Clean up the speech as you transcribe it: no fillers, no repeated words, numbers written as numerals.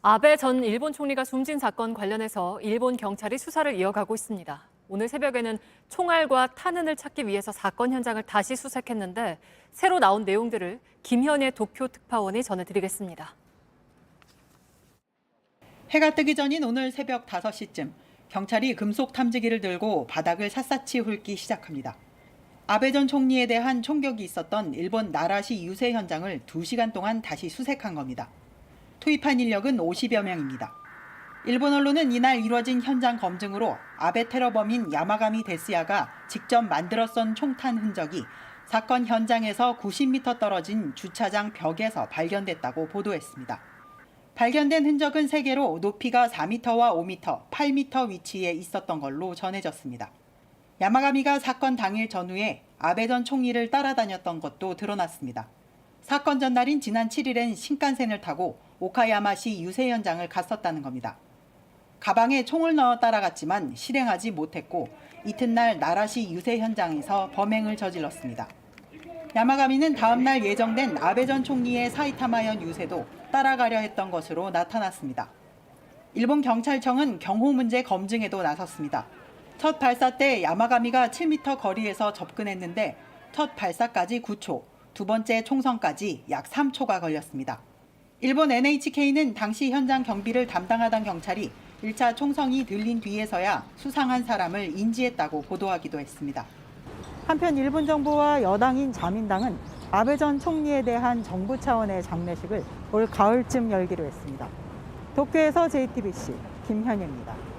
아베 전 일본 총리가 숨진 사건 관련해서 일본 경찰이 수사를 이어가고 있습니다. 오늘 새벽에는 총알과 탄흔을 찾기 위해서 사건 현장을 다시 수색했는데 새로 나온 내용들을 김현애 도쿄 특파원이 전해드리겠습니다. 해가 뜨기 전인 오늘 새벽 5시쯤 경찰이 금속 탐지기를 들고 바닥을 샅샅이 훑기 시작합니다. 아베 전 총리에 대한 총격이 있었던 일본 나라시 유세 현장을 2시간 동안 다시 수색한 겁니다. 투입한 인력은 50여 명입니다. 일본 언론은 이날 이뤄진 현장 검증으로 아베 테러범인 야마가미 데스야가 직접 만들어 쏜 총탄 흔적이 사건 현장에서 90m 떨어진 주차장 벽에서 발견됐다고 보도했습니다. 발견된 흔적은 3개로 높이가 4m와 5m, 8m 위치에 있었던 걸로 전해졌습니다. 야마가미가 사건 당일 전후에 아베 전 총리를 따라다녔던 것도 드러났습니다. 사건 전날인 지난 7일엔 신칸센을 타고 오카야마시 유세 현장을 갔었다는 겁니다. 가방에 총을 넣어 따라갔지만 실행하지 못했고 이튿날 나라시 유세 현장에서 범행을 저질렀습니다. 야마가미는 다음 날 예정된 아베 전 총리의 사이타마현 유세도 따라가려 했던 것으로 나타났습니다. 일본 경찰청은 경호 문제 검증에도 나섰습니다. 첫 발사 때 야마가미가 7m 거리에서 접근했는데 첫 발사까지 9초, 두 번째 총성까지 약 3초가 걸렸습니다. 일본 NHK는 당시 현장 경비를 담당하던 경찰이 1차 총성이 들린 뒤에서야 수상한 사람을 인지했다고 보도하기도 했습니다. 한편 일본 정부와 여당인 자민당은 아베 전 총리에 대한 정부 차원의 장례식을 올 가을쯤 열기로 했습니다. 도쿄에서 JTBC 김현희입니다.